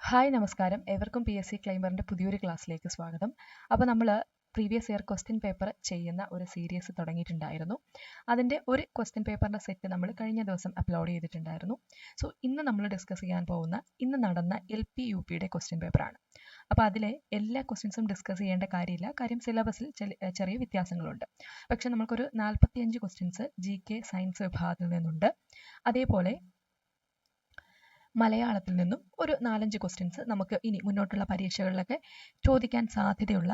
Hi നമസ്കാരം. ഏവർക്കും PSC ക്ലൈംബറിൻ്റെ പുതിയൊരു ക്ലാസ്സിലേക്ക് സ്വാഗതം. അപ്പോൾ നമ്മൾ പ്രീവിയസ് ഇയർ ക്വസ്റ്റ്യൻ പേപ്പർ ചെയ്യുന്ന ഒരു സീരീസ് തുടങ്ങിയിട്ടുണ്ടായിരുന്നു. അതിൻ്റെ ഒരു ക്വസ്റ്റ്യൻ പേപ്പറിൻ്റെ സെറ്റ് നമ്മൾ കഴിഞ്ഞ ദിവസം അപ്ലോഡ് ചെയ്തിട്ടുണ്ടായിരുന്നു. സോ ഇന്ന് നമ്മൾ ഡിസ്കസ് ചെയ്യാൻ പോകുന്ന ഇന്ന് നടന്ന LP UPയുടെ ക്വസ്റ്റ്യൻ പേപ്പറാണ്. അപ്പോൾ അതിലെ എല്ലാ ക്വസ്റ്റ്യൻസും ഡിസ്കസ് ചെയ്യേണ്ട കാര്യമില്ല, കാര്യം സിലബസിൽ ചെറിയ വ്യത്യാസങ്ങളുണ്ട്. പക്ഷേ നമുക്കൊരു 45 ക്വസ്റ്റ്യൻസ് GK സയൻസ് വിഭാഗത്തിൽ നിന്നുണ്ട്. അതേപോലെ മലയാളത്തിൽ നിന്നും ഒരു 4-5 ക്വസ്റ്റ്യൻസ് നമുക്ക് ഇനി മുന്നോട്ടുള്ള പരീക്ഷകളിലൊക്കെ ചോദിക്കാൻ സാധ്യതയുള്ള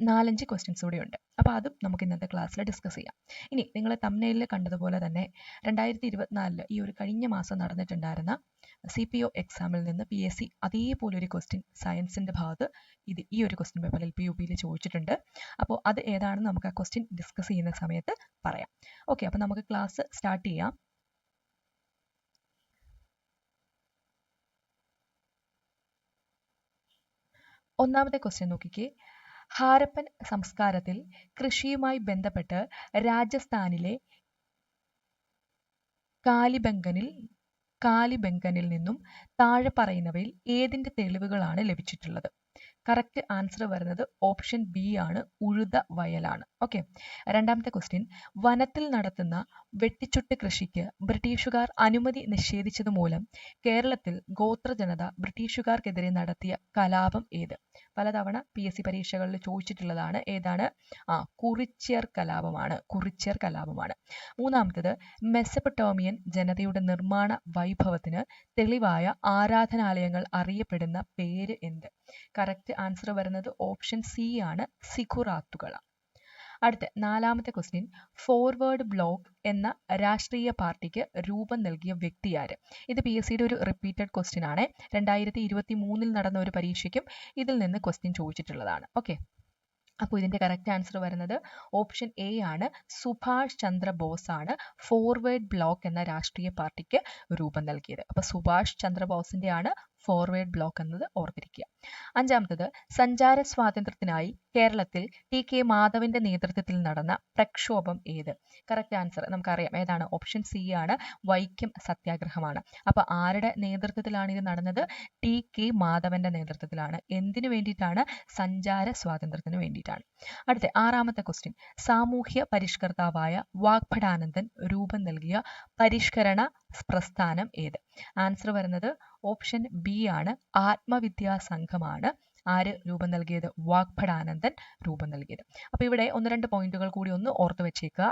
4-5 ക്വസ്റ്റ്യൻസ് കൂടെയുണ്ട്. അപ്പോൾ അതും നമുക്ക് ഇന്നത്തെ ക്ലാസ്സിൽ ഡിസ്കസ് ചെയ്യാം. ഇനി നിങ്ങൾ തംബ്നെയിലിൽ കണ്ടതുപോലെ തന്നെ 2024 ഈ ഒരു കഴിഞ്ഞ മാസം നടന്നിട്ടുണ്ടായിരുന്ന CPO എക്സാമിൽ നിന്ന് PSC അതേപോലെ ഒരു ക്വസ്റ്റ്യൻ സയൻസിൻ്റെ ഭാഗത്ത് ഈ ഒരു ക്വസ്റ്റ്യൻ പേപ്പർ LP UPയിൽ ചോദിച്ചിട്ടുണ്ട്. അപ്പോൾ അത് ഏതാണെന്ന് നമുക്ക് ആ ക്വസ്റ്റ്യൻ ഡിസ്കസ് ചെയ്യുന്ന സമയത്ത് പറയാം. ഓക്കെ, അപ്പോൾ നമുക്ക് ക്ലാസ് സ്റ്റാർട്ട് ചെയ്യാം. ഒന്നാമത്തെ ക്വസ്റ്റ്യൻ നോക്കിക്കേ. ഹാരപ്പൻ സംസ്കാരത്തിൽ കൃഷിയുമായി ബന്ധപ്പെട്ട് രാജസ്ഥാനിലെ കാലിബംഗനിൽ നിന്നും താഴെ പറയുന്നവയിൽ ഏതിൻ്റെ തെളിവുകളാണ് ലഭിച്ചിട്ടുള്ളത്? കറക്റ്റ് ആൻസർ വരുന്നത് ഓപ്ഷൻ ബി ആണ്, ഉഴുത വയലാണ്. ഓക്കെ, രണ്ടാമത്തെ ക്വസ്റ്റ്യൻ. വനത്തിൽ നടത്തുന്ന വെട്ടിച്ചുട്ട് കൃഷിക്ക് ബ്രിട്ടീഷുകാർ അനുമതി നിഷേധിച്ചത് മൂലം കേരളത്തിൽ ഗോത്ര ജനത ബ്രിട്ടീഷുകാർക്കെതിരെ നടത്തിയ കലാപം ഏത്? പലതവണ PSC പരീക്ഷകളിൽ ചോദിച്ചിട്ടുള്ളതാണ്. ഏതാണ്? കുറിച്യർ കലാപമാണ്. മൂന്നാമത്തേത്, മെസപ്പൊട്ടേമിയൻ ജനതയുടെ നിർമ്മാണ വൈഭവത്തിന് തെളിവായ ആരാധനാലയങ്ങൾ അറിയപ്പെടുന്ന പേര് എന്ത്? കറക്റ്റ് ആൻസർ വരുന്നത് ഓപ്ഷൻ സി ആണ്, സിഖുറാത്തുകള. അടുത്ത നാലാമത്തെ ക്വസ്റ്റ്യൻ. ഫോർവേഡ് ബ്ലോക്ക് എന്ന രാഷ്ട്രീയ പാർട്ടിക്ക് രൂപം നൽകിയ വ്യക്തി ആര്? ഇത് PSCയുടെ ഒരു റിപ്പീറ്റഡ് ക്വസ്റ്റ്യൻ ആണ്. 2023 നടന്ന ഒരു പരീക്ഷയ്ക്കും ഇതിൽ നിന്ന് ക്വസ്റ്റ്യൻ ചോദിച്ചിട്ടുള്ളതാണ്. ഓക്കെ, അപ്പോൾ ഇതിൻ്റെ കറക്റ്റ് ആൻസർ വരുന്നത് ഓപ്ഷൻ എ ആണ്, സുഭാഷ് ചന്ദ്ര ബോസ് ആണ് ഫോർവേഡ് ബ്ലോക്ക് എന്ന രാഷ്ട്രീയ പാർട്ടിക്ക് രൂപം നൽകിയത്. അപ്പോൾ സുഭാഷ് ചന്ദ്ര ബോസിൻ്റെ ആണ് ഫോർവേഡ് ബ്ലോക്ക് എന്നത് ഓർത്തിരിക്കുക. അഞ്ചാമത്തത്, സഞ്ചാര സ്വാതന്ത്ര്യത്തിനായി കേരളത്തിൽ TK മാധവന്റെ നേതൃത്വത്തിൽ നടന്ന പ്രക്ഷോഭം ഏത്? കറക്റ്റ് ആൻസർ നമുക്കറിയാം, ഏതാണ്? ഓപ്ഷൻ സി ആണ്, വൈക്കം സത്യാഗ്രഹമാണ്. അപ്പോൾ ആരുടെ നേതൃത്വത്തിലാണ് ഇത് നടന്നത്? TK മാധവന്റെ നേതൃത്വത്തിലാണ്. എന്തിനു വേണ്ടിയിട്ടാണ്? സഞ്ചാര സ്വാതന്ത്ര്യത്തിന് വേണ്ടിയിട്ടാണ്. അടുത്ത ആറാമത്തെ ക്വസ്റ്റ്യൻ. സാമൂഹ്യ പരിഷ്കർത്താവായ വാഗ്ഭടാനന്ദൻ രൂപം നൽകിയ പരിഷ്കരണ പ്രസ്ഥാനം ഏത്? ആൻസർ വരുന്നത് ഓപ്ഷൻ ബി ആണ്, ആത്മവിദ്യാ സംഘമാണ്. ആര് രൂപം നൽകിയത്? വാഗ്ഭടാനന്ദൻ രൂപം നൽകിയത്. അപ്പോൾ ഇവിടെ 1-2 പോയിന്റുകൾ കൂടി ഒന്ന് ഓർത്തു വെച്ചേക്കുക.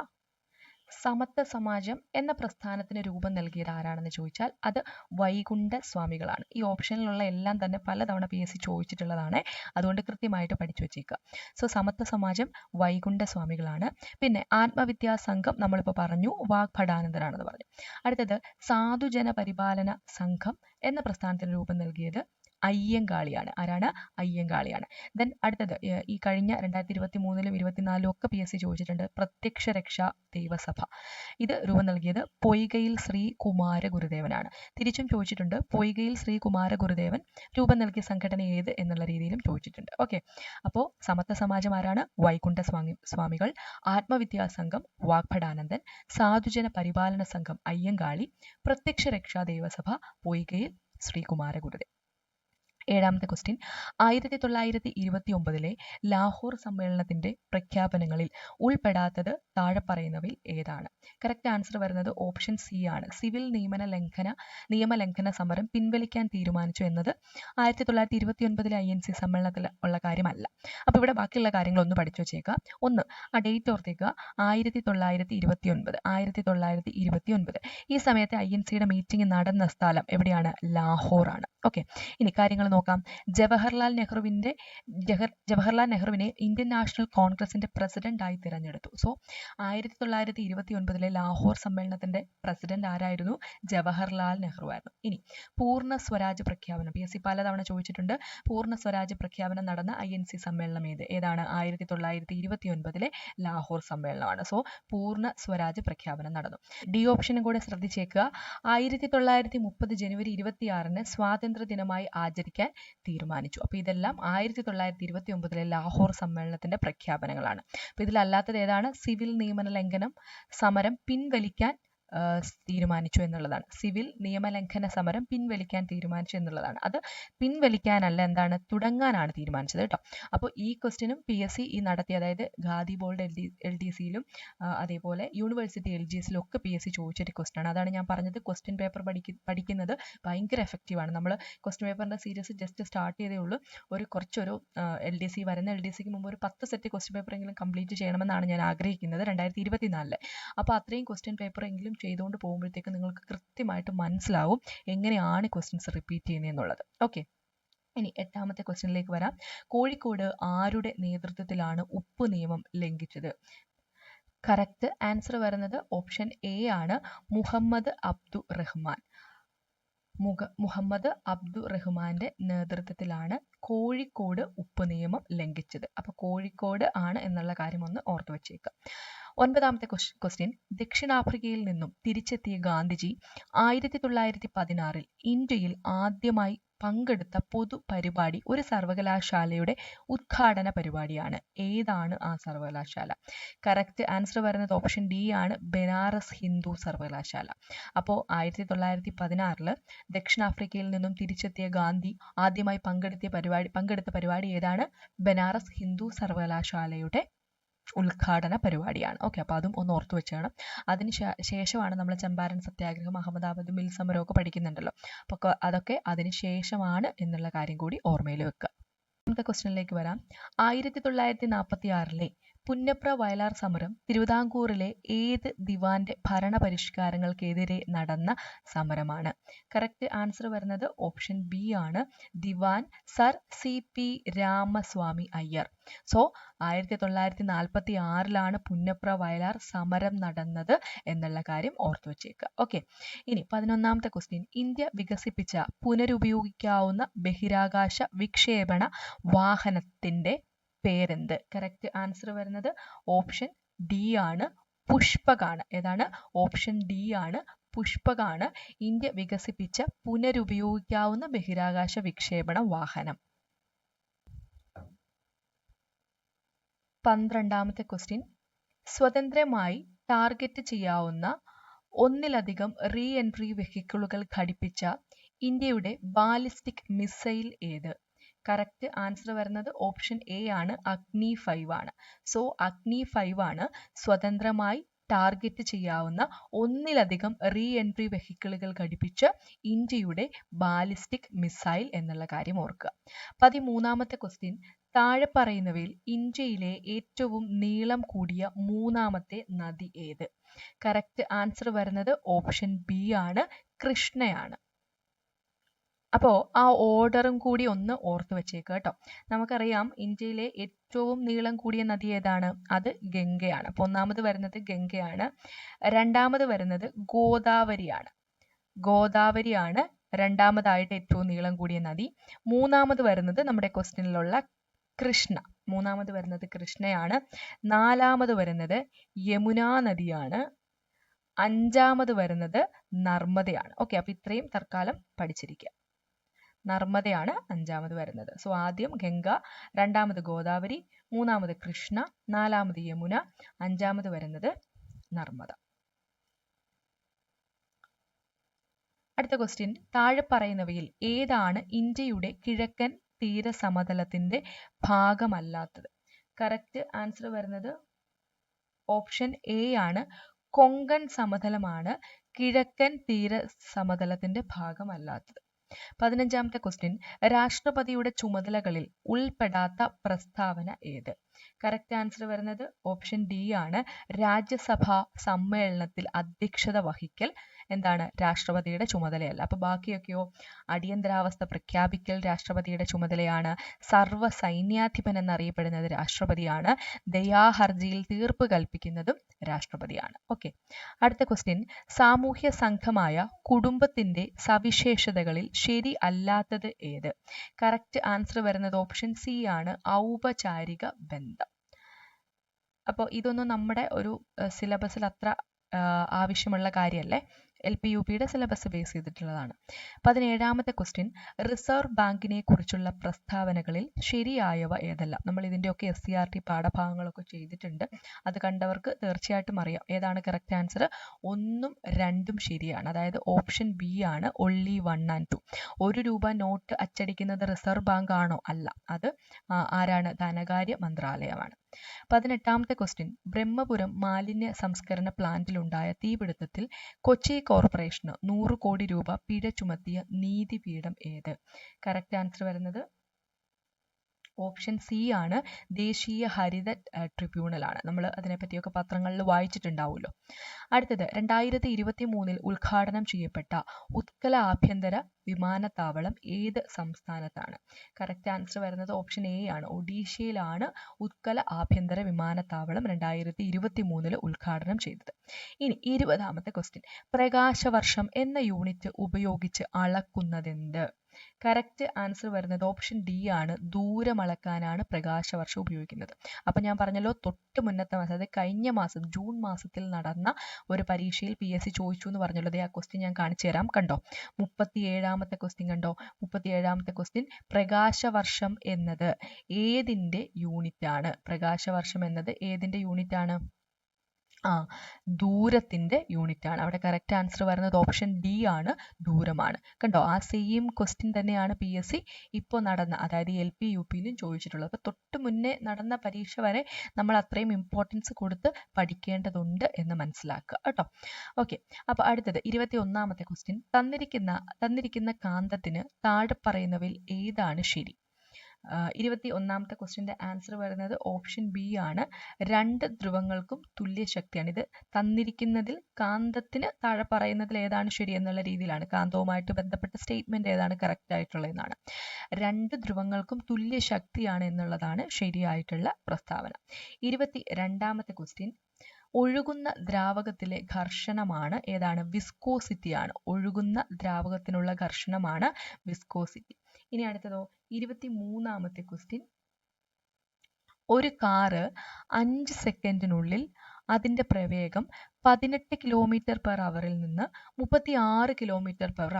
സമത്വ സമാജം എന്ന പ്രസ്ഥാനത്തിന് രൂപം നൽകിയത് ആരാണെന്ന് ചോദിച്ചാൽ അത് വൈകുണ്ഠ സ്വാമികളാണ്. ഈ ഓപ്ഷനിലുള്ള എല്ലാം തന്നെ പലതവണ PSC ചോദിച്ചിട്ടുള്ളതാണ്, അതുകൊണ്ട് കൃത്യമായിട്ട് പഠിച്ചു വെച്ചേക്കുക. സോ സമത്വ സമാജം വൈകുണ്ഠ സ്വാമികളാണ്. പിന്നെ ആത്മവിദ്യാ സംഘം നമ്മളിപ്പോൾ പറഞ്ഞു, വാഗ്ഭടാനന്ദനാണെന്ന് പറഞ്ഞു. അടുത്തത് സാധുജന പരിപാലന സംഘം എന്ന പ്രസ്ഥാനത്തിന് രൂപം നൽകിയത് അയ്യങ്കാളിയാണ്. ആരാണ്? അയ്യങ്കാളിയാണ്. ദെൻ അടുത്തത്, ഈ കഴിഞ്ഞ 2023-ലും 2024-ലും ഒക്കെ PSC ചോദിച്ചിട്ടുണ്ട്, പ്രത്യക്ഷ രക്ഷാ ദൈവസഭ. ഇത് രൂപം നൽകിയത് പൊയ്കയിൽ ശ്രീ കുമാര ഗുരുദേവനാണ്. തിരിച്ചും ചോദിച്ചിട്ടുണ്ട്, പൊയ്കയിൽ ശ്രീ കുമാര ഗുരുദേവൻ രൂപം നൽകിയ സംഘടന ഏത് എന്നുള്ള രീതിയിലും ചോദിച്ചിട്ടുണ്ട്. ഓക്കെ, അപ്പോൾ സമത്വ സമാജം ആരാണ്? വൈകുണ്ഠ സ്വാമികൾ. ആത്മവിദ്യാ സംഘം വാഗ്ഭടാനന്ദൻ. സാധുജന പരിപാലന സംഘം അയ്യങ്കാളി. പ്രത്യക്ഷ രക്ഷാ ദൈവസഭ പൊയ്കയിൽ ശ്രീ കുമാര ഗുരുദേവൻ. ഏഴാമത്തെ ക്വസ്റ്റ്യൻ. 1929-ലെ ലാഹോർ സമ്മേളനത്തിന്റെ പ്രഖ്യാപനങ്ങളിൽ ഉൾപ്പെടാത്തത് താഴെ പറയുന്നവയിൽ ഏതാണ്? കറക്റ്റ് ആൻസർ വരുന്നത് ഓപ്ഷൻ സി ആണ്, സിവിൽ നിയമലംഘന സമരം പിൻവലിക്കാൻ തീരുമാനിച്ചു എന്നത് 1929-ലെ INC സമ്മേളനത്തിൽ ഉള്ള കാര്യമല്ല. അപ്പോൾ ഇവിടെ ബാക്കിയുള്ള കാര്യങ്ങളൊന്ന് പഠിച്ചു വെച്ചേക്കുക. ഒന്ന്, ആ ഡേറ്റ് ഓർത്തേക്കുക, 1929. ഈ സമയത്ത് INCയുടെ മീറ്റിംഗ് നടന്ന സ്ഥലം എവിടെയാണ്? ലാഹോർ ആണ്. ഓക്കെ, ഇനി കാര്യങ്ങൾ നോക്കാം. ജവഹർലാൽ നെഹ്റുവിനെ ഇന്ത്യൻ നാഷണൽ കോൺഗ്രസിന്റെ പ്രസിഡന്റായി തിരഞ്ഞെടുത്തു. സോ 1929-ലെ ലാഹോർ സമ്മേളനത്തിന്റെ പ്രസിഡന്റ് ആരായിരുന്നു? ജവഹർലാൽ നെഹ്റു ആയിരുന്നു. ഇനി പൂർണ്ണ സ്വരാജ് പ്രഖ്യാപനം PSC പലതവണ ചോദിച്ചിട്ടുണ്ട്. പൂർണ്ണ സ്വരാജ് പ്രഖ്യാപനം നടന്ന INC സമ്മേളനം ഏതാണ്? 1929-ലെ ലാഹോർ സമ്മേളനമാണ്. സോ പൂർണ്ണ സ്വരാജ് പ്രഖ്യാപനം നടന്നു. ഡി ഓപ്ഷനും കൂടെ ശ്രദ്ധിച്ചേക്കുക. 1930 ജനുവരി 26-ന് സ്വാതന്ത്ര്യ ദിനമായി ആചരിക്കാൻ തീരുമാനിച്ചു. അപ്പോൾ ഇതെല്ലാം 1929-ലെ ലാഹോർ സമ്മേളനത്തിന്റെ പ്രഖ്യാപനങ്ങളാണ്. അപ്പോൾ ഇതിലല്ലാത്തത് ഏതാണ്? സിവിൽ നിയമന ലംഘനം സമരം പിൻവലിക്കാൻ തീരുമാനിച്ചു എന്നുള്ളതാണ്. സിവിൽ നിയമലംഘന സമരം പിൻവലിക്കാൻ തീരുമാനിച്ചു എന്നുള്ളതാണ്. അത് പിൻവലിക്കാനല്ല, എന്താണ്, തുടങ്ങാനാണ് തീരുമാനിച്ചത് കേട്ടോ. അപ്പോൾ ഈ ക്വസ്റ്റ്യനും PSC ഈ നടത്തിയ, അതായത് ഖാദി ബോർഡ് LDCയിലും അതേപോലെ യൂണിവേഴ്സിറ്റി LGSലും ഒക്കെ PSC ചോദിച്ചൊരു ക്വസ്റ്റ്യൻ ആണ്. അതാണ് ഞാൻ പറഞ്ഞത്, ക്വസ്റ്റ്യൻ പേപ്പർ പഠിക്കുന്നത് ഭയങ്കര എഫക്റ്റീവാണ്. നമ്മൾ ക്വസ്റ്റ്യൻ പേപ്പറിൻ്റെ സീരീസ് ജസ്റ്റ് സ്റ്റാർട്ട് ചെയ്തേ ഉള്ളൂ. കുറച്ചൊരു LDC വരുന്ന LDCക്ക് മുമ്പ് ഒരു 10 സെറ്റ് ക്വസ്റ്റ്യൻ പേപ്പറെങ്കിലും കംപ്ലീറ്റ് ചെയ്യണമെന്നാണ് ഞാൻ ആഗ്രഹിക്കുന്നത് 2024. അപ്പോൾ അത്രയും ക്വസ്റ്റ്യൻ പേപ്പർ എങ്കിലും ചെയ്തുകൊണ്ട് പോകുമ്പോഴത്തേക്ക് നിങ്ങൾക്ക് കൃത്യമായിട്ട് മനസ്സിലാവും എങ്ങനെയാണ് ക്വസ്റ്റ്യൻസ് റിപ്പീറ്റ് ചെയ്യുന്നതെന്നുള്ളത്. ഓക്കെ, ഇനി 8ാമത്തെ ക്വസ്റ്റ്യനിലേക്ക് വരാം. കോഴിക്കോട് ആരുടെ നേതൃത്വത്തിലാണ് ഉപ്പ് നിയമം ലംഘിച്ചത്? കറക്റ്റ് ആൻസർ വരുന്നത് ഓപ്ഷൻ A ആണ്, മുഹമ്മദ് അബ്ദുറഹ്മാൻ. മുഹമ്മദ് അബ്ദുറഹ്മാന്റെ നേതൃത്വത്തിലാണ് കോഴിക്കോട് ഉപ്പ് നിയമം ലംഘിച്ചത്. അപ്പോൾ കോഴിക്കോട് ആണ് എന്നുള്ള കാര്യം ഒന്ന് ഓർത്തു വെച്ചേക്കുക. 9ാമത്തെ ക്വസ്റ്റ്യൻ, ദക്ഷിണാഫ്രിക്കയിൽ നിന്നും തിരിച്ചെത്തിയ ഗാന്ധിജി 1916 ഇന്ത്യയിൽ ആദ്യമായി പങ്കെടുത്ത പൊതുപരിപാടി ഒരു സർവകലാശാലയുടെ ഉദ്ഘാടന പരിപാടിയാണ്. ഏതാണ് ആ സർവകലാശാല? കറക്റ്റ് ആൻസർ വരുന്നത് ഓപ്ഷൻ D ആണ്, ബനാറസ് ഹിന്ദു സർവകലാശാല. അപ്പോൾ 1916 ദക്ഷിണാഫ്രിക്കയിൽ നിന്നും തിരിച്ചെത്തിയ ഗാന്ധി ആദ്യമായി പങ്കെടുത്ത പരിപാടി ഏതാണ്? ബനാറസ് ഹിന്ദു സർവകലാശാലയുടെ ഉദ്ഘാടന പരിപാടിയാണ്. ഓക്കെ, അപ്പോൾ അതും ഒന്ന് ഓർത്തു വെച്ചാണ്. അതിന് ശേഷമാണ് നമ്മൾ ചമ്പാരൻ സത്യാഗ്രഹം, അഹമ്മദാബാദ് മിൽ സമരം ഒക്കെ പഠിക്കുന്നുണ്ടല്ലോ. അപ്പോൾ അതൊക്കെ അതിന് ശേഷമാണ് എന്നുള്ള കാര്യം കൂടി ഓർമ്മയിൽ വെക്കുക. അടുത്ത ക്വസ്റ്റ്യനിലേക്ക് വരാം. 1946 പുന്നപ്ര വയലാർ സമരം തിരുവിതാംകൂറിലെ ഏത് ദിവാന്റെ ഭരണപരിഷ്കാരങ്ങൾക്കെതിരെ നടന്ന സമരമാണ്? കറക്റ്റ് ആൻസർ വരുന്നത് ഓപ്ഷൻ B ആണ്, ദിവാൻ sir CP Ramaswamy Iyer. So 1946 Punnapra Vayalar സമരം നടന്നത് എന്നുള്ള കാര്യം ഓർത്തു വെച്ചേക്കുക. ഓക്കെ, ഇനി 11ാമത്തെ ക്വസ്റ്റ്യൻ, ഇന്ത്യ വികസിപ്പിച്ച പുനരുപയോഗിക്കാവുന്ന ബഹിരാകാശ വിക്ഷേപണ വാഹനത്തിന്റെ പേരെന്ത്? കറക്റ്റ് ആൻസർ വരുന്നത് ഓപ്ഷൻ D ആണ്, പുഷ്പകാണ്. ഏതാണ്? ഓപ്ഷൻ D ആണ്, പുഷ്പകാണ് ഇന്ത്യ വികസിപ്പിച്ച പുനരുപയോഗിക്കാവുന്ന ബഹിരാകാശ വിക്ഷേപണ വാഹനം. 12ാമത്തെ ക്വസ്റ്റ്യൻ, സ്വതന്ത്രമായി ടാർഗറ്റ് ചെയ്യാവുന്ന ഒന്നിലധികം റീ എൻട്രി വെഹിക്കിളുകൾ ഘടിപ്പിച്ച ഇന്ത്യയുടെ ബാലിസ്റ്റിക് മിസൈൽ ഏത്? കറക്റ്റ് ആൻസർ വരുന്നത് ഓപ്ഷൻ A ആണ്, അഗ്നി 5 ആണ്. സോ അഗ്നി 5 ആണ് സ്വതന്ത്രമായി ടാർഗറ്റ് ചെയ്യാവുന്ന ഒന്നിലധികം റീ എൻട്രി വെഹിക്കിളുകൾ ഘടിപ്പിച്ച ഇന്ത്യയുടെ ബാലിസ്റ്റിക് മിസൈൽ എന്നുള്ള കാര്യം ഓർക്കുക. 13ാമത്തെ ക്വസ്റ്റ്യൻ, താഴെ പറയുന്നവയിൽ ഇന്ത്യയിലെ ഏറ്റവും നീളം കൂടിയ 3ാമത്തെ നദി ഏത്? കറക്റ്റ് ആൻസർ വരുന്നത് ഓപ്ഷൻ B ആണ്, കൃഷ്ണയാണ്. അപ്പോൾ ആ ഓർഡറും കൂടി ഒന്ന് ഓർത്ത് വെച്ചേക്കുക കേട്ടോ. നമുക്കറിയാം ഇന്ത്യയിലെ ഏറ്റവും നീളം കൂടിയ നദി ഏതാണ്? അത് ഗംഗയാണ്. അപ്പോൾ 1ാമത് വരുന്നത് ഗംഗയാണ്, 2ാമത് വരുന്നത് ഗോദാവരിയാണ്. ഗോദാവരിയാണ് 2ാമതായിട്ട് ഏറ്റവും നീളം കൂടിയ നദി. 3ാമത് വരുന്നത് നമ്മുടെ ക്വസ്റ്റ്യനിലുള്ള കൃഷ്ണ. 3ാമത് വരുന്നത് കൃഷ്ണയാണ്. 4ാമത് വരുന്നത് യമുനാ നദിയാണ്. 5ാമത് വരുന്നത് നർമ്മദയാണ്. ഓക്കെ, അപ്പോൾ ഇത്രയും തൽക്കാലം പഠിച്ചിരിക്കുക. നർമ്മദയാണ് 5ാമത് വരുന്നത്. സോ ആദ്യം ഗംഗ, 2ാമത് ഗോദാവരി, 3ാമത് കൃഷ്ണ, 4ാമത് യമുന, 5ാമത് വരുന്നത് നർമ്മദ. അടുത്ത ക്വസ്റ്റ്യൻ, താഴെ പറയുന്നവയിൽ ഏതാണ് ഇന്ത്യയുടെ കിഴക്കൻ തീരസമതലത്തിന്റെ ഭാഗമല്ലാത്തത്? കറക്റ്റ് ആൻസർ വരുന്നത് ഓപ്ഷൻ A ആണ്, കൊങ്കൺ സമതലമാണ് കിഴക്കൻ തീരസമതലത്തിന്റെ ഭാഗമല്ലാത്തത്. 15ാമത്തെ ക്വസ്റ്റ്യൻ, രാഷ്ട്രപതിയുടെ ചുമതലകളിൽ ഉൾപ്പെടാത്ത പ്രസ്താവന ഏത്? കറക്റ്റ് ആൻസർ വരുന്നത് ഓപ്ഷൻ D ആണ്, രാജ്യസഭാ സമ്മേളനത്തിൽ അധ്യക്ഷത വഹിക്കൽ എന്താണ്? രാഷ്ട്രപതിയുടെ ചുമതലയല്ല. അപ്പോൾ ബാക്കിയൊക്കെയോ? അടിയന്തരാവസ്ഥ പ്രഖ്യാപിക്കൽ രാഷ്ട്രപതിയുടെ ചുമതലയാണ്, സർവ്വ സൈന്യാധിപൻ എന്നറിയപ്പെടുന്നത് രാഷ്ട്രപതിയാണ്, ദയാഹർജിയിൽ തീർപ്പ് കൽപ്പിക്കുന്നതും രാഷ്ട്രപതിയാണ്. ഓക്കെ, അടുത്ത ക്വസ്റ്റ്യൻ, സാമൂഹ്യ സംഘമായ കുടുംബത്തിന്റെ സവിശേഷതകളിൽ ശരി അല്ലാത്തത് ഏത്? കറക്റ്റ് ആൻസർ വരുന്നത് ഓപ്ഷൻ C ആണ്, ഔപചാരിക ബന്ധം. അപ്പോൾ ഇതൊന്നും നമ്മുടെ ഒരു സിലബസിൽ അത്ര ആവശ്യമുള്ള കാര്യമല്ലേ. LP-UPയുടെ സിലബസ് ബേസ് ചെയ്തിട്ടുള്ളതാണ്. 17ാമത്തെ ക്വസ്റ്റ്യൻ, റിസർവ് ബാങ്കിനെ കുറിച്ചുള്ള പ്രസ്താവനകളിൽ ശരിയായവ ഏതെല്ലാം? നമ്മൾ ഇതിൻ്റെയൊക്കെ SCRT പാഠഭാഗങ്ങളൊക്കെ ചെയ്തിട്ടുണ്ട്. അത് കണ്ടവർക്ക് തീർച്ചയായിട്ടും അറിയാം ഏതാണ് കറക്റ്റ് ആൻസർ. 1ഉം 2ഉം ശരിയാണ്. അതായത് ഓപ്ഷൻ ബി ആണ് only 1 and 2. 1 രൂപ നോട്ട് അച്ചടിക്കുന്നത് റിസർവ് ബാങ്ക് ആണോ? അല്ല, അത് ആരാണ്? ധനകാര്യ മന്ത്രാലയമാണ്. 18ാമത്തെ ക്വസ്റ്റ്യൻ, ബ്രഹ്മപുരം മാലിന്യ സംസ്കരണ പ്ലാന്റിലുണ്ടായ തീപിടുത്തത്തിൽ കൊച്ചി കോർപ്പറേഷന് 100 കോടി രൂപ പിഴ ചുമത്തിയ നീതിപീഠം ഏത്? കറക്റ്റ് ആൻസർ വരുന്നത് ഓപ്ഷൻ സി ആണ്, ദേശീയ ഹരിത ട്രിബ്യൂണലാണ്. നമ്മൾ അതിനെപ്പറ്റിയൊക്കെ പത്രങ്ങളിൽ വായിച്ചിട്ടുണ്ടാവുമല്ലോ. അടുത്തത്, 2023 ഉദ്ഘാടനം ചെയ്യപ്പെട്ട ഉത്കല ആഭ്യന്തര വിമാനത്താവളം ഏത് സംസ്ഥാനത്താണ്? കറക്റ്റ് ആൻസർ വരുന്നത് ഓപ്ഷൻ എ ആണ്, ഒഡീഷയിലാണ് ഉത്കല ആഭ്യന്തര വിമാനത്താവളം 2023 ഉദ്ഘാടനം ചെയ്തത്. ഇനി 20ാമത്തെ ക്വസ്റ്റ്യൻ, പ്രകാശവർഷം എന്ന യൂണിറ്റ് ഉപയോഗിച്ച് അളക്കുന്നതെന്ത്? കറക്റ്റ് ആൻസർ വരുന്നത് ഓപ്ഷൻ ഡി ആണ്, ദൂരം അളക്കാനാണ് പ്രകാശവർഷം ഉപയോഗിക്കുന്നത്. അപ്പം ഞാൻ പറഞ്ഞല്ലോ, തൊട്ട് മുന്നത്തെ മാസം, അതായത് കഴിഞ്ഞ മാസം ജൂൺ മാസത്തിൽ നടന്ന ഒരു പരീക്ഷയിൽ PSC ചോദിച്ചു എന്ന് പറഞ്ഞല്ലോ. ആ ക്വസ്റ്റ്യൻ ഞാൻ കാണിച്ചു തരാം. കണ്ടോ, 37ാമത്തെ ക്വസ്റ്റ്യൻ കണ്ടോ. 37ാമത്തെ ക്വസ്റ്റ്യൻ, പ്രകാശവർഷം എന്നത് ഏതിൻ്റെ യൂണിറ്റ് ആണ്? പ്രകാശവർഷം എന്നത് ഏതിൻ്റെ യൂണിറ്റ് ആണ്? ദൂരത്തിൻ്റെ യൂണിറ്റ് ആണ്. അവിടെ കറക്റ്റ് ആൻസർ വരുന്നത് ഓപ്ഷൻ ഡി ആണ്, ദൂരമാണ്. കണ്ടോ, ആ സെയിം ക്വസ്റ്റ്യൻ തന്നെയാണ് PSC ഇപ്പോൾ നടന്ന, അതായത് LP-UPയിലും ചോദിച്ചിട്ടുള്ളത്. അപ്പോൾ തൊട്ട് മുന്നേ നടന്ന പരീക്ഷ വരെ നമ്മൾ അത്രയും ഇമ്പോർട്ടൻസ് കൊടുത്ത് പഠിക്കേണ്ടതുണ്ട് എന്ന് മനസ്സിലാക്കുക കേട്ടോ. ഓക്കെ, അപ്പോൾ അടുത്തത് 21ാമത്തെ ക്വസ്റ്റ്യൻ, തന്നിരിക്കുന്ന കാന്തത്തിന് താഴെ പറയുന്നവയിൽ ഏതാണ് ശരി? 21ാമത്തെ ക്വസ്റ്റ്യൻ്റെ ആൻസർ വരുന്നത് ഓപ്ഷൻ ബി ആണ്, 2 ധ്രുവങ്ങൾക്കും തുല്യ ശക്തിയാണ്. ഇത് തന്നിരിക്കുന്നതിൽ കാന്തത്തിന് താഴെ പറയുന്നതിൽ ഏതാണ് ശരി എന്നുള്ള രീതിയിലാണ്, കാന്തവുമായിട്ട് ബന്ധപ്പെട്ട സ്റ്റേറ്റ്മെന്റ് ഏതാണ് കറക്റ്റ് ആയിട്ടുള്ളതെന്നാണ്. 2 ധ്രുവങ്ങൾക്കും തുല്യ ശക്തിയാണ് എന്നുള്ളതാണ് ശരിയായിട്ടുള്ള പ്രസ്താവന. 22ാമത്തെ ക്വസ്റ്റ്യൻ, ഒഴുകുന്ന ദ്രാവകത്തിലെ ഘർഷണമാണ് ഏതാണ്? വിസ്കോസിറ്റി ആണ്. ഒഴുകുന്ന ദ്രാവകത്തിനുള്ള ഘർഷണമാണ് വിസ്കോസിറ്റി. ഇനി അടുത്തതോ 23ാമത്തെ ക്വസ്റ്റ്യൻ, ഒരു കാറ് 5 സെക്കൻഡിനുള്ളിൽ അതിൻ്റെ പ്രവേഗം 18 km/h നിന്ന് 36 km/h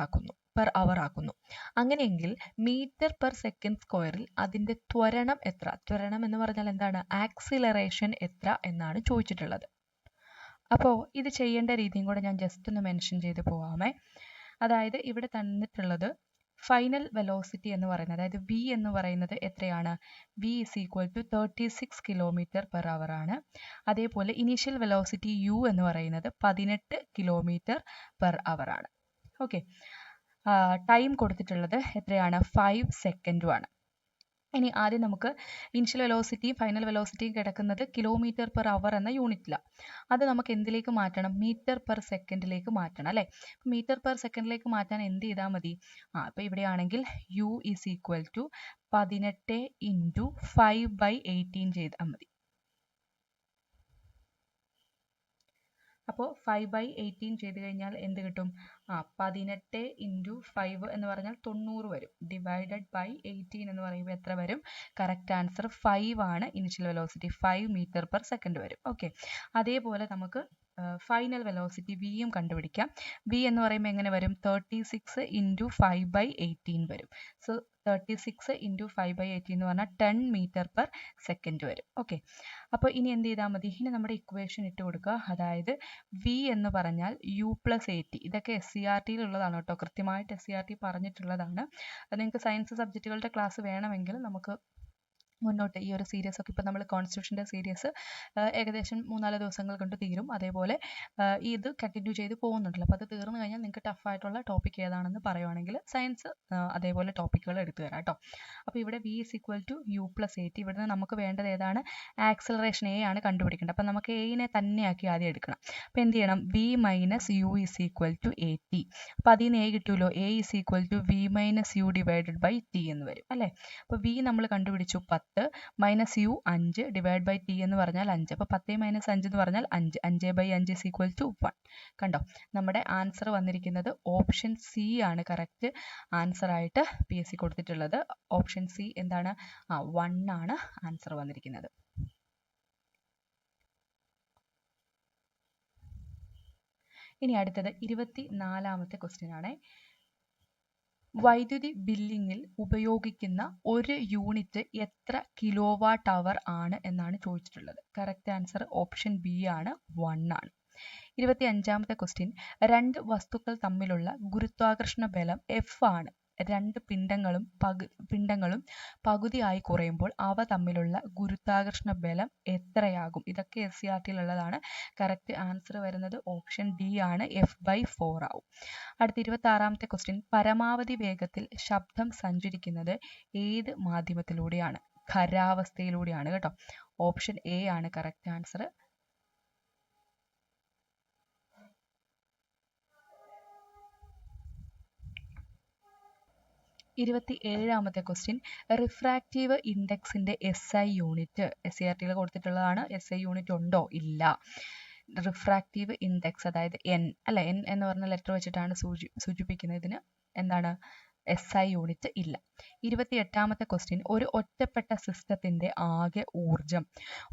ആക്കുന്നു. അങ്ങനെയെങ്കിൽ m/s² അതിൻ്റെ ത്വരണം എത്ര? ത്വരണം എന്ന് പറഞ്ഞാൽ എന്താണ്? ആക്സിലറേഷൻ എത്ര എന്നാണ് ചോദിച്ചിട്ടുള്ളത്. അപ്പോൾ ഇത് ചെയ്യേണ്ട രീതിയും കൂടെ ഞാൻ ജസ്റ്റ് ഒന്ന് മെൻഷൻ ചെയ്ത് പോവാമേ. അതായത് ഇവിടെ തന്നിട്ടുള്ളത് ഫൈനൽ വെലോസിറ്റി എന്ന് പറയുന്നത്, അതായത് V എന്ന് പറയുന്നത് എത്രയാണ്? V = 36 km/h ആണ്. അതേപോലെ ഇനീഷ്യൽ വെലോസിറ്റി U എന്ന് പറയുന്നത് 18 km/h ആണ്. ഓക്കെ, ടൈം കൊടുത്തിട്ടുള്ളത് എത്രയാണ്? 5 സെക്കൻഡുമാണ്. ഇനി ആദ്യം നമുക്ക് ഇനിഷ്യൽ വെലോസിറ്റിയും ഫൈനൽ വെലോസിറ്റിയും കിടക്കുന്നത് km/h എന്ന യൂണിറ്റിലാണ്. അത് നമുക്ക് എന്തിലേക്ക് മാറ്റണം? m/s മാറ്റണം അല്ലേ. m/s മാറ്റാൻ എന്ത് ചെയ്താൽ മതി? അപ്പോൾ ഇവിടെയാണെങ്കിൽ U = 18 × 5/18 ചെയ്താൽ മതി. അപ്പോൾ 5/18 ചെയ്ത് കഴിഞ്ഞാൽ എന്ത് കിട്ടും? 18 × 5 എന്ന് പറഞ്ഞാൽ 90 വരും. /18 എന്ന് പറയുമ്പോൾ എത്ര വരും? കറക്റ്റ് ആൻസർ 5 ആണ്. ഇനിഷ്യൽ വെലോസിറ്റി 5 m/s വരും. ഓക്കെ, അതേപോലെ നമുക്ക് ഫൈനൽ വെലോസിറ്റി വിയും കണ്ടുപിടിക്കാം. V എന്ന് പറയുമ്പോൾ എങ്ങനെ വരും? 36 × 5/18 വരും. സോ 36 × 5/18 എന്ന് പറഞ്ഞാൽ 10 m/s വരും. ഓക്കെ, അപ്പോൾ ഇനി എന്ത് ചെയ്താൽ മതി? ഇനി നമ്മുടെ ഇക്വേഷൻ ഇട്ട് കൊടുക്കുക. അതായത് V എന്ന് പറഞ്ഞാൽ U+AT. ഇതൊക്കെ SCRTയിൽ ഉള്ളതാണ് കേട്ടോ, കൃത്യമായിട്ട് SCRT പറഞ്ഞിട്ടുള്ളതാണ്. നിങ്ങൾക്ക് സയൻസ് സബ്ജക്റ്റുകളുടെ ക്ലാസ് വേണമെങ്കിൽ നമുക്ക് മുന്നോട്ട് ഈ ഒരു സീരീസ് ഒക്കെ, ഇപ്പോൾ നമ്മൾ കോൺസ്റ്റിറ്റ്യൂഷൻ്റെ സീരീസ് ഏകദേശം 3-4 ദിവസങ്ങൾ കൊണ്ട് തീരും. അതേപോലെ ഇത് കണ്ടിന്യൂ ചെയ്ത് പോകുന്നുണ്ടല്ലോ. അപ്പോൾ അത് തീർന്നു കഴിഞ്ഞാൽ നിങ്ങൾക്ക് ടഫായിട്ടുള്ള ടോപ്പിക് ഏതാണെന്ന് പറയുവാണെങ്കിൽ സയൻസ് അതേപോലെ ടോപ്പിക്കുകൾ എടുത്തു തരാം കേട്ടോ. അപ്പോൾ ഇവിടെ V = U+AT. ഇവിടുന്ന് നമുക്ക് വേണ്ടത് ഏതാണ്? ആക്സിലറേഷൻ A ആണ് കണ്ടുപിടിക്കേണ്ടത്. അപ്പോൾ നമുക്ക് Aനെ തന്നെയാക്കി ആദ്യം എടുക്കണം. അപ്പോൾ എന്ത് ചെയ്യണം? V - U = AT. അപ്പോൾ അതിൽ നിന്ന് A കിട്ടുമല്ലോ. A = V - U/T എന്ന് വരും അല്ലേ. അപ്പോൾ V നമ്മൾ കണ്ടുപിടിച്ചു 10 -U 5 /T എന്ന് പറഞ്ഞാൽ 5. അപ്പോൾ 10 - 5 എന്ന് പറഞ്ഞാൽ 5. 5/5 = 1. കണ്ടോ, നമ്മുടെ ആൻസർ വന്നിരിക്കുന്നത് ഓപ്ഷൻ സി ആണ് കറക്റ്റ് ആൻസർ ആയിട്ട് PSC കൊടുത്തിട്ടുള്ളത്. ഓപ്ഷൻ സി എന്താണ്? 1 ആണ് ആൻസർ വന്നിരിക്കുന്നത്. ഇനി അടുത്തത് 24ാമത്തെ ക്വസ്റ്റ്യൻ ആണ്. വൈദ്യുതി ബില്ലിങ്ങിൽ ഉപയോഗിക്കുന്ന ഒരു യൂണിറ്റ് എത്ര കിലോവാട്ട് അവർ ആണ് എന്നാണ് ചോദിച്ചിട്ടുള്ളത്. കറക്റ്റ് ആൻസർ ഓപ്ഷൻ ബി ആണ്, 1 ആണ്. 25ാമത്തെ ക്വസ്റ്റ്യൻ, രണ്ട് വസ്തുക്കൾ തമ്മിലുള്ള ഗുരുത്വാകർഷണ ബലം എഫ് ആണ്. രണ്ട് പിണ്ഡങ്ങളും പകുതിയായി കുറയുമ്പോൾ അവ തമ്മിലുള്ള ഗുരുത്വാകർഷണ ബലം എത്രയാകും? ഇതൊക്കെ SCERT-യിലുള്ളതാണ്. കറക്റ്റ് ആൻസർ വരുന്നത് ഓപ്ഷൻ ഡി ആണ്, F/4 ആവും. അടുത്ത 26ാമത്തെ ക്വസ്റ്റ്യൻ, പരമാവധി വേഗത്തിൽ ശബ്ദം സഞ്ചരിക്കുന്നത് ഏത് മാധ്യമത്തിലൂടെയാണ്? ഖരാവസ്ഥയിലൂടെയാണ് കേട്ടോ. ഓപ്ഷൻ എ ആണ് കറക്റ്റ് ആൻസർ. 27ാമത്തെ ക്വസ്റ്റ്യൻ, റിഫ്രാക്റ്റീവ് ഇൻഡെക്സിന്റെ SI യൂണിറ്റ് SCERT-യിൽ കൊടുത്തിട്ടുള്ളതാണ്. SI യൂണിറ്റ് ഉണ്ടോ? ഇല്ല. റിഫ്രാക്റ്റീവ് ഇൻഡെക്സ് അതായത് N അല്ലെ, N എന്ന് പറഞ്ഞ ലെറ്റർ വെച്ചിട്ടാണ് സൂചിപ്പിക്കുന്നത്. ഇതിന് എന്താണ്? SI യൂണിറ്റ് ഇല്ല. 28ാമത്തെ ക്വസ്റ്റ്യൻ, ഒരു ഒറ്റപ്പെട്ട സിസ്റ്റത്തിന്റെ ആകെ ഊർജം.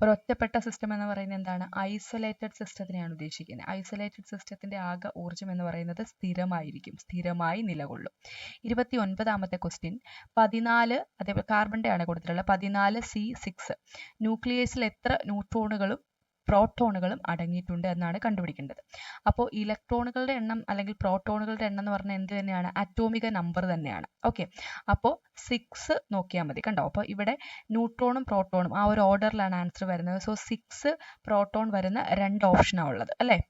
ഒരു ഒറ്റപ്പെട്ട സിസ്റ്റം എന്ന് പറയുന്നത് എന്താണ്? ഐസൊലേറ്റഡ് സിസ്റ്റത്തിനെയാണ് ഉദ്ദേശിക്കുന്നത്. ഐസൊലേറ്റഡ് സിസ്റ്റത്തിന്റെ ആകെ ഊർജം എന്ന് പറയുന്നത് സ്ഥിരമായിരിക്കും, സ്ഥിരമായി നിലകൊള്ളും. 29ാമത്തെ ക്വസ്റ്റ്യൻ, 14 അതേപോലെ കാർബണിന്റെ ആണ് കൊടുത്തിട്ടുള്ളത്. 14C6 ന്യൂക്ലിയസിൽ എത്ര ന്യൂട്രോണുകളും പ്രോട്ടോണുകളും അടങ്ങിയിട്ടുണ്ട് എന്നാണ് കണ്ടുപിടിക്കേണ്ടത്. അപ്പോൾ ഇലക്ട്രോണുകളുടെ എണ്ണം അല്ലെങ്കിൽ പ്രോട്ടോണുകളുടെ എണ്ണം എന്ന് പറഞ്ഞാൽ എന്ത് തന്നെയാണ്? അറ്റോമിക നമ്പർ തന്നെയാണ്. ഓക്കെ, അപ്പോൾ 6 നോക്കിയാൽ മതി. കണ്ടോ? അപ്പോൾ ഇവിടെ ന്യൂട്രോണും പ്രോട്ടോണും ആ ഒരു ഓർഡറിലാണ് ആൻസർ വരുന്നത്. സോ 6 പ്രോട്ടോൺ വരുന്ന 2 ഓപ്ഷനാണ് ഉള്ളത് അല്ലേ?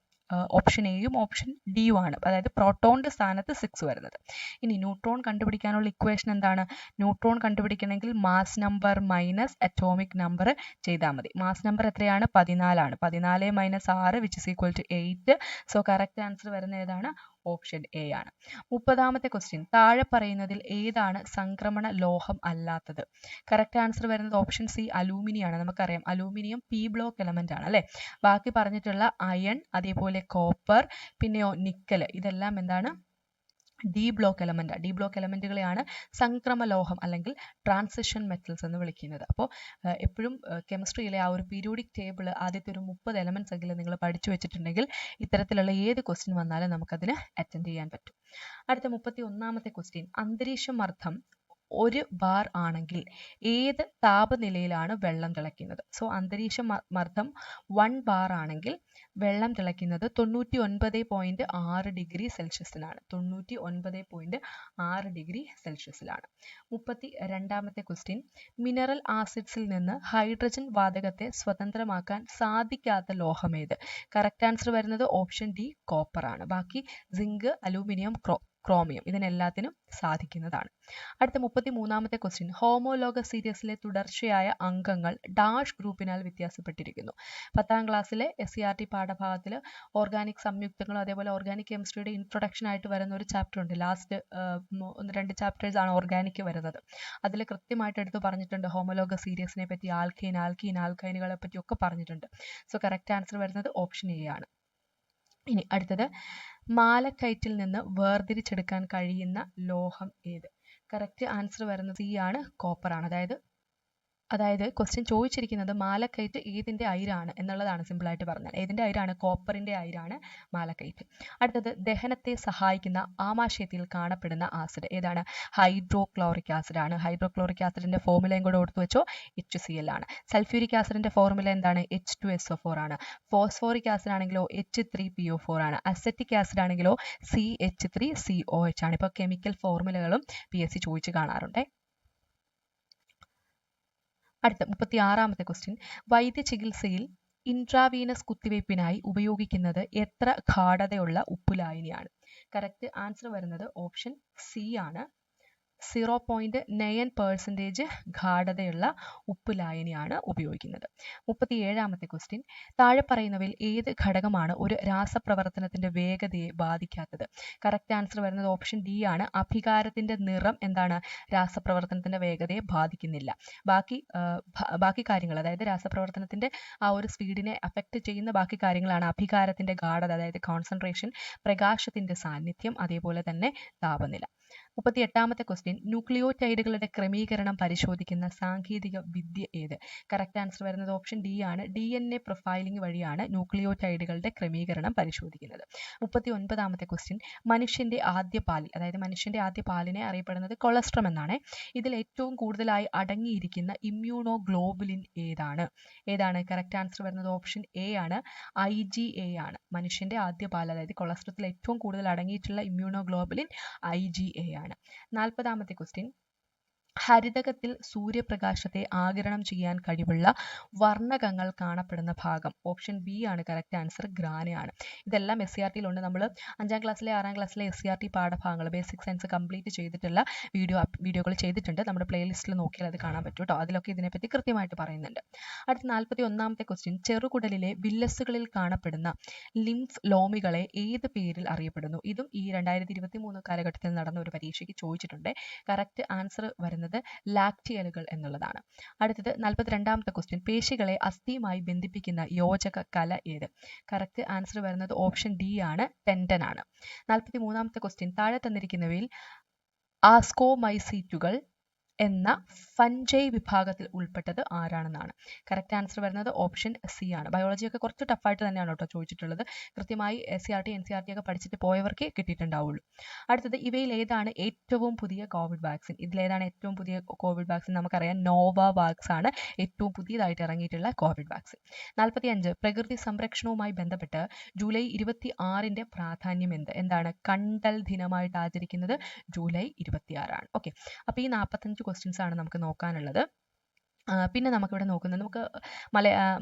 ഓപ്ഷൻ എയും ഓപ്ഷൻ ഡിയും ആണ്. അതായത് പ്രോട്ടോണിന്റെ സ്ഥാനത്ത് 6 വരുന്നത്. ഇനി ന്യൂട്രോൺ കണ്ടുപിടിക്കാനുള്ള ഇക്വേഷൻ എന്താണ്? ന്യൂട്രോൺ കണ്ടുപിടിക്കണമെങ്കിൽ mass number minus atomic number ചെയ്താൽ മതി. മാസ് നമ്പർ എത്രയാണ്? 14 ആണ്. 14 - 6 which is equal to 8. So correct answer വരുന്ന ഏതാണ്? ഓപ്ഷൻ എ ആണ്. 30ാമത്തെ ക്വസ്റ്റ്യൻ, താഴെ പറയുന്നതിൽ ഏതാണ് സംക്രമണ ലോഹം അല്ലാത്തത്? കറക്റ്റ് ആൻസർ വരുന്നത് ഓപ്ഷൻ സി അലൂമിനിയം ആണ്. നമുക്കറിയാം അലൂമിനിയം പി ബ്ലോക്ക് എലമെന്റ് ആണ് അല്ലെ. ബാക്കി പറഞ്ഞിട്ടുള്ള അയൺ, അതേപോലെ കോപ്പർ, പിന്നെയോ നിക്കൽ, ഇതെല്ലാം എന്താണ്? D block element. D block എലമെന്റുകളെയാണ് സംക്രമലോഹം അല്ലെങ്കിൽ ട്രാൻസിഷൻ മെറ്റൽസ് എന്ന് വിളിക്കുന്നത്. അപ്പോൾ എപ്പോഴും കെമിസ്ട്രിയിലെ ആ ഒരു പീരിയോഡിക് ടേബിൾ ആദ്യത്തെ ഒരു 30 എലമെന്റ്സ് എങ്കിലും നിങ്ങൾ പഠിച്ചു വെച്ചിട്ടുണ്ടെങ്കിൽ ഇത്തരത്തിലുള്ള ഏത് ക്വസ്റ്റ്യൻ വന്നാലും നമുക്കതിന് അറ്റൻഡ് ചെയ്യാൻ പറ്റും. അടുത്ത 31ാമത്തെ ക്വസ്റ്റ്യൻ, അന്തരീക്ഷമർദ്ദം 1 ബാർ ആണെങ്കിൽ ഏത് താപനിലയിലാണ് വെള്ളം തിളയ്ക്കുന്നത്? സോ അന്തരീക്ഷ മർദ്ദം 1 ബാർ ആണെങ്കിൽ വെള്ളം തിളയ്ക്കുന്നത് 99.6 ഡിഗ്രി സെൽഷ്യസിലാണ്. 99.6 ഡിഗ്രി സെൽഷ്യസിലാണ്. 32ാമത്തെ ക്വസ്റ്റ്യൻ, മിനറൽ ആസിഡ്സിൽ നിന്ന് ഹൈഡ്രജൻ വാതകത്തെ സ്വതന്ത്രമാക്കാൻ സാധിക്കാത്ത ലോഹമേത്? കറക്റ്റ് ആൻസർ വരുന്നത് ഓപ്ഷൻ ഡി കോപ്പർ ആണ്. ബാക്കി സിങ്ക്, അലൂമിനിയം, ക്രോമിയം ഇതിനെല്ലാത്തിനും സാധിക്കുന്നതാണ്. അടുത്ത 33ാമത്തെ ക്വസ്റ്റ്യൻ, ഹോമോലോഗസ് സീരീസിലെ തുടർച്ചയായ അംഗങ്ങൾ ഡാഷ് ഗ്രൂപ്പിനാൽ വ്യത്യാസപ്പെട്ടിരിക്കുന്നു. 10ാം ക്ലാസ്സിലെ SCERT പാഠഭാഗത്തിൽ ഓർഗാനിക് സംയുക്തങ്ങളും അതേപോലെ ഓർഗാനിക് കെമിസ്ട്രിയുടെ ഇൻട്രൊഡക്ഷൻ ആയിട്ട് വരുന്ന ഒരു ചാപ്റ്റർ ഉണ്ട്. ലാസ്റ്റ് 1-2 ചാപ്റ്റേഴ്സ് ആണ് ഓർഗാനിക് വരുന്നത്. അതിൽ കൃത്യമായിട്ട് എടുത്ത് പറഞ്ഞിട്ടുണ്ട് ഹോമോലോഗസ് സീരീസിനെ പറ്റി, ആൽക്കൈനുകളെ പറ്റി ഒക്കെ പറഞ്ഞിട്ടുണ്ട്. സോ കറക്റ്റ് ആൻസർ വരുന്നത് ഓപ്ഷൻ എ ആണ്. ഇനി അടുത്തത്, മാലക്കൈറ്റിൽ നിന്ന് വേർതിരിച്ചെടുക്കാൻ കഴിയുന്ന ലോഹം ഏത്? കറക്റ്റ് ആൻസർ വരുന്നത് സി ആണ്, കോപ്പർ ആണ്. അതായത് ക്വസ്റ്റ്യൻ ചോദിച്ചിരിക്കുന്നത് മാലക്കൈറ്റ് ഏതിന്റെ അയിരാണ് എന്നുള്ളതാണ്. സിമ്പിളായിട്ട് പറഞ്ഞാൽ ഏതിന്റെ അയിരാണ്? കോപ്പറിന്റെ അയിരാണ് മാലക്കൈറ്റ്. അടുത്തത്, ദഹനത്തെ സഹായിക്കുന്ന ആമാശയത്തിൽ കാണപ്പെടുന്ന ആസിഡ് ഏതാണ്? ഹൈഡ്രോക്ലോറിക് ആസിഡ് ആണ്. ഹൈഡ്രോക്ലോറിക് ആസിഡിന്റെ ഫോർമുലയും കൂടെ ഓർത്തു വെച്ചോ, HCl ആണ്. സൾഫ്യൂരിക് ആസിഡിന്റെ ഫോർമുല എന്താണ്? H2SO4 ആണ്. ഫോസ്ഫോറിക് ആസിഡ് ആണെങ്കിലോ H3PO4 ആണ്. അസറ്റിക് ആസിഡ് ആണെങ്കിലോ CH3COH ആണ്. ഇപ്പോൾ കെമിക്കൽ ഫോർമുലകളും PSC ചോദിച്ചു കാണാറുണ്ട്. അടുത്ത 36ാമത്തെ ക്വസ്റ്റ്യൻ, വൈദ്യചികിത്സയിൽ ഇൻട്രാവീനസ് കുത്തിവയ്പ്പിനായി ഉപയോഗിക്കുന്നത് എത്ര ഗാഢതയുള്ള ഉപ്പുലായനിയാണ്? കറക്റ്റ് ആൻസർ വരുന്നത് ഓപ്ഷൻ സി ആണ്, 0.9% ഗാഢതയുള്ള ഉപ്പ് ലായനിയാണ് ഉപയോഗിക്കുന്നത്. 37ാമത്തെ ക്വസ്റ്റ്യൻ, താഴെ പറയുന്നവയിൽ ഏത് ഘടകമാണ് ഒരു രാസപ്രവർത്തനത്തിന്റെ വേഗതയെ ബാധിക്കാത്തത്? കറക്റ്റ് ആൻസർ വരുന്നത് ഓപ്ഷൻ ഡി ആണ്, അഭികാരത്തിന്റെ നിറം എന്താണ്? രാസപ്രവർത്തനത്തിന്റെ വേഗതയെ ബാധിക്കുന്നില്ല. ബാക്കി കാര്യങ്ങൾ, അതായത് രാസപ്രവർത്തനത്തിന്റെ ആ ഒരു സ്പീഡിനെ അഫക്റ്റ് ചെയ്യുന്ന ബാക്കി കാര്യങ്ങളാണ് അഭികാരത്തിന്റെ ഗാഢത, അതായത് കോൺസെൻട്രേഷൻ, പ്രകാശത്തിന്റെ സാന്നിധ്യം, അതേപോലെ തന്നെ താപനില. 38ാമത്തെ ക്വസ്റ്റ്യൻ ന്യൂക്ലിയോടൈഡുകളുടെ ക്രമീകരണം പരിശോധിക്കുന്ന സാങ്കേതിക വിദ്യ ഏത്? കറക്റ്റ് ആൻസർ വരുന്നത് ഓപ്ഷൻ ഡി ആണ്. DNA പ്രൊഫൈലിംഗ് വഴിയാണ് ന്യൂക്ലിയോടൈഡുകളുടെ ക്രമീകരണം പരിശോധിക്കുന്നത്. 39ാമത്തെ ക്വസ്റ്റ്യൻ മനുഷ്യന്റെ ആദ്യ പാലിൽ, അതായത് മനുഷ്യന്റെ ആദ്യ പാലിനെ അറിയപ്പെടുന്നത് കൊളസ്ട്രം എന്നാണ്. ഇതിൽ ഏറ്റവും കൂടുതലായി അടങ്ങിയിരിക്കുന്ന ഇമ്മ്യൂണോഗ്ലോബുലിൻ ഏതാണ്? കറക്റ്റ് ആൻസർ വരുന്നത് ഓപ്ഷൻ എ ആണ്. IgA ആണ്. മനുഷ്യന്റെ ആദ്യ പാൽ, അതായത് കൊളസ്ട്രത്തിൽ ഏറ്റവും കൂടുതൽ അടങ്ങിയിട്ടുള്ള ഇമ്മ്യൂണോഗ്ലോബുലിൻ IgA ആണ്. 40ാമത്തെ ക്വസ്റ്റ്യൻ ഹരിതകത്തിൽ സൂര്യപ്രകാശത്തെ ആഗിരണം ചെയ്യാൻ കഴിവുള്ള വർണ്ണകങ്ങൾ കാണപ്പെടുന്ന ഭാഗം. ഓപ്ഷൻ ബി ആണ് കറക്റ്റ് ആൻസർ. ഗ്രാനയാണ്. ഇതെല്ലാം SCRT-യിലുണ്ട്. നമ്മൾ 5ാം ക്ലാസ്സിലെ 6ാം ക്ലാസ്സിലെ SCRT പാഠഭാഗങ്ങൾ ബേസിക് സയൻസ് കംപ്ലീറ്റ് ചെയ്തിട്ടുള്ള വീഡിയോകൾ ചെയ്തിട്ടുണ്ട്. നമ്മുടെ പ്ലേലിസ്റ്റിൽ നോക്കിയാൽ അത് കാണാൻ പറ്റും കേട്ടോ. അതിലൊക്കെ ഇതിനെപ്പറ്റി കൃത്യമായിട്ട് പറയുന്നുണ്ട്. അടുത്ത 41ാമത്തെ ക്വസ്റ്റ്യൻ ചെറുകുടലിലെ വില്ലസുകളിൽ കാണപ്പെടുന്ന ലിംഫ് ലോമികളെ ഏത് പേരിൽ അറിയപ്പെടുന്നു? ഇതും ഈ 2023 കാലഘട്ടത്തിൽ നടന്ന ഒരു പരീക്ഷയ്ക്ക് ചോദിച്ചിട്ടുണ്ട്. കറക്റ്റ് ആൻസർ വരുന്നത് ലാക്റ്റിയലുകൾ എന്നുള്ളതാണ്. അടുത്തത് 42ാമത്തെ ക്വസ്റ്റ്യൻ പേശികളെ അസ്ഥിയുമായി ബന്ധിപ്പിക്കുന്ന യോജക കല ഏത്? കറക്റ്റ് ആൻസർ വരുന്നത് ഓപ്ഷൻ ഡി ആണ്. ടെൻഡൻ ആണ്. 43ാമത്തെ ക്വസ്റ്റ്യൻ താഴെ തന്നിരിക്കുന്നവയിൽ ആസ്കോമൈസീറ്റുകൾ എന്ന ഫഞ്ചൈ വിഭാഗത്തിൽ ഉൾപ്പെട്ടത് ആരാണെന്നാണ്. കറക്റ്റ് ആൻസർ വരുന്നത് ഓപ്ഷൻ സി ആണ്. ബയോളജിയൊക്കെ കുറച്ച് ടഫായിട്ട് തന്നെയാണ് കേട്ടോ ചോദിച്ചിട്ടുള്ളത്. കൃത്യമായി SCRT NCRT ഒക്കെ പഠിച്ചിട്ട് പോയവർക്ക് കിട്ടിയിട്ടുണ്ടാവുള്ളൂ. അടുത്തത് ഇവയിൽ ഏതാണ് ഏറ്റവും പുതിയ കോവിഡ് വാക്സിൻ? ഇതിലേതാണ് ഏറ്റവും പുതിയ കോവിഡ് വാക്സിൻ? നമുക്കറിയാം നോവാവാക്സ് ആണ് ഏറ്റവും പുതിയതായിട്ട് ഇറങ്ങിയിട്ടുള്ള കോവിഡ് വാക്സിൻ. 45 പ്രകൃതി സംരക്ഷണവുമായി ബന്ധപ്പെട്ട് ജൂലൈ 26ന്റെ പ്രാധാന്യം എന്താണ്? കണ്ടൽ ദിനമായിട്ട് ആചരിക്കുന്നത് ജൂലൈ 26 ആണ്. ഓക്കെ, അപ്പോൾ ഈ 45 ക്വസ്റ്റ്യൻസ് ആണ് നമുക്ക് നോക്കാനുള്ളത്. പിന്നെ നമുക്കിവിടെ നോക്കുന്നത് നമുക്ക്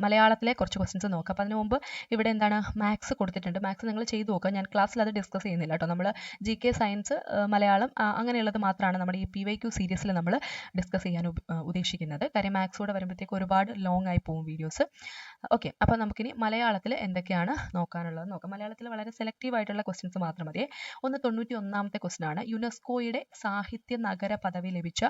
മലയാളത്തിലെ കുറച്ച് ക്വസ്റ്റ്യൻസ് നോക്കാം. അപ്പോൾ അതിന് മുമ്പ് ഇവിടെ എന്താണ് മാത്സ് കൊടുത്തിട്ടുണ്ട്. മാത്സ് നിങ്ങൾ ചെയ്തു നോക്കുക. ഞാൻ ക്ലാസ്സിൽ അത് ഡിസ്കസ് ചെയ്യുന്നില്ല കേട്ടോ. നമ്മൾ GK സയൻസ് മലയാളം അങ്ങനെയുള്ളത് മാത്രമാണ് നമ്മുടെ ഈ PYQ സീരീസിൽ നമ്മൾ ഡിസ്കസ് ചെയ്യാൻ ഉദ്ദേശിക്കുന്നത്. കാര്യം മാത്സോടെ വരുമ്പോഴത്തേക്ക് ഒരുപാട് ലോങ് ആയി പോകും വീഡിയോസ്. ഓക്കെ, അപ്പോൾ നമുക്കിനി മലയാളത്തിൽ എന്തൊക്കെയാണ് നോക്കാനുള്ളത് നോക്കാം. മലയാളത്തിൽ വളരെ സെലക്റ്റീവ് ആയിട്ടുള്ള ക്വസ്റ്റ്യൻസ് മാത്രം മതിയേ. 91ാമത്തെ ക്വസ്റ്റ്യൻ ആണ് യുനെസ്കോയുടെ സാഹിത്യ നഗര പദവി ലഭിച്ച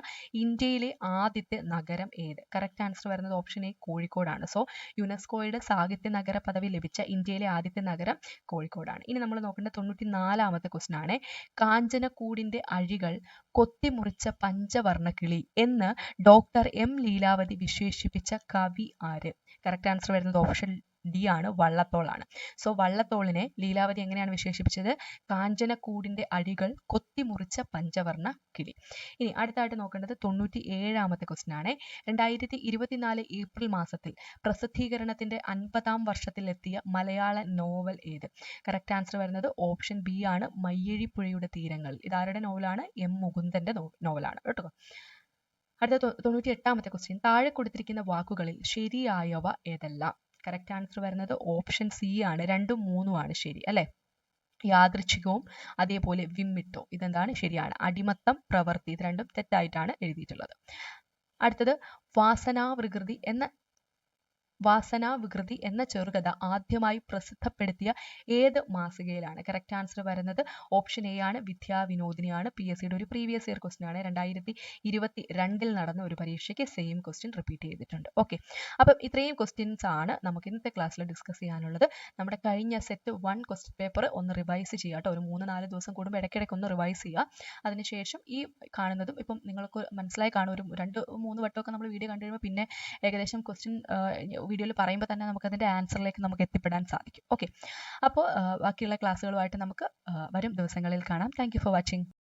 ഇന്ത്യയിലെ ആദ്യത്തെ നഗരം ഏത്? കറക്റ്റ് ആൻസർ വരുന്നത് ഓപ്ഷൻ എ കോഴിക്കോടാണ്. സോ യുനെസ്കോയുടെ സാഹിത്യ നഗര പദവി ലഭിച്ച ഇന്ത്യയിലെ ആദ്യത്തെ നഗരം കോഴിക്കോടാണ്. ഇനി നമ്മൾ നോക്കേണ്ട 94ാമത്തെ ക്വസ്റ്റ്യൻ ആണ് കാഞ്ചനക്കൂടിന്റെ അഴികൾ കൊത്തിമുറിച്ച പഞ്ചവർണ്ണ കിളി എന്ന് ഡോക്ടർ M ലീലാവതി വിശേഷിപ്പിച്ച കവി ആര്? കറക്റ്റ് ആൻസർ വരുന്നത് ഓപ്ഷൻ ഡി ആണ്. വള്ളത്തോളാണ്. സോ വള്ളത്തോളിനെ ലീലാവതി എങ്ങനെയാണ് വിശേഷിപ്പിച്ചത്? കാഞ്ചനക്കൂടിന്റെ അഴികൾ കൊത്തിമുറിച്ച പഞ്ചവർണ്ണ കിളി. ഇനി അടുത്തായിട്ട് നോക്കേണ്ടത് 97ാമത്തെ ക്വസ്റ്റ്യൻ ആണ് 2024 ഏപ്രിൽ മാസത്തിൽ പ്രസിദ്ധീകരണത്തിന്റെ 50ാം വർഷത്തിൽ എത്തിയ മലയാള നോവൽ ഏത്? കറക്റ്റ് ആൻസർ വരുന്നത് ഓപ്ഷൻ ബി ആണ്. മയ്യഴിപ്പുഴയുടെ തീരങ്ങൾ. ഇതാരുടെ നോവലാണ്? M മുകുന്ദന്റെ നോവലാണ് കേട്ടോ. അടുത്ത 98ാമത്തെ ക്വസ്റ്റ്യൻ താഴെ കൊടുത്തിരിക്കുന്ന വാക്കുകളിൽ ശരിയായവ ഏതെല്ലാം? കറക്റ്റ് ആൻസർ വരുന്നത് ഓപ്ഷൻ സി ആണ്. 2ഉം 3ഉം ആണ് ശരി അല്ലെ? യാദൃച്ഛികവും അതേപോലെ വിമ്മിട്ടോ ഇതെന്താണ്? ശരിയാണ്. അടിമത്തം, പ്രവൃത്തി ഇത് രണ്ടും തെറ്റായിട്ടാണ് എഴുതിയിട്ടുള്ളത്. അടുത്തത് വാസനാവികൃതി എന്ന ചെറുകഥ ആദ്യമായി പ്രസിദ്ധപ്പെടുത്തിയ ഏത് മാസികയിലാണ്? കറക്റ്റ് ആൻസർ വരുന്നത് ഓപ്ഷൻ എ ആണ്. വിദ്യാവിനോദിനിയാണ്. PSCയുടെ ഒരു പ്രീവിയസ് ഇയർ ക്വസ്റ്റ്യൻ ആണ്. 2022 നടന്ന ഒരു പരീക്ഷയ്ക്ക് സെയിം ക്വസ്റ്റ്യൻ റിപ്പീറ്റ് ചെയ്തിട്ടുണ്ട്. ഓക്കെ, അപ്പം ഇത്രയും ക്വസ്റ്റ്യൻസ് ആണ് നമുക്ക് ഇന്നത്തെ ക്ലാസ്സിൽ ഡിസ്കസ് ചെയ്യാനുള്ളത്. നമ്മുടെ കഴിഞ്ഞ സെറ്റ് 1 ക്വസ്റ്റ്യൻ പേപ്പർ ഒന്ന് റിവൈസ് ചെയ്യുക കേട്ടോ. ഒരു 3-4 ദിവസം കൂടുമ്പോൾ ഇടയ്ക്കിടയ്ക്ക് ഒന്ന് റിവൈസ് ചെയ്യുക. അതിനുശേഷം ഈ കാണുന്നതും ഇപ്പം നിങ്ങൾക്ക് മനസ്സിലായി കാണും. ഒരു 2-3 വട്ടമൊക്കെ നമ്മൾ വീഡിയോ കണ്ടു കഴിയുമ്പോൾ പിന്നെ ഏകദേശം ക്വസ്റ്റ്യൻ വീഡിയോയിൽ പറയുമ്പോൾ തന്നെ നമുക്ക് അതിൻ്റെ ആൻസറിലേക്ക് നമുക്ക് എത്തിപ്പെടാൻ സാധിക്കും. ഓക്കെ, അപ്പോൾ ബാക്കിയുള്ള ക്ലാസ്സുകളുമായിട്ട് നമുക്ക് വരും ദിവസങ്ങളിൽ കാണാം. Thank you for watching.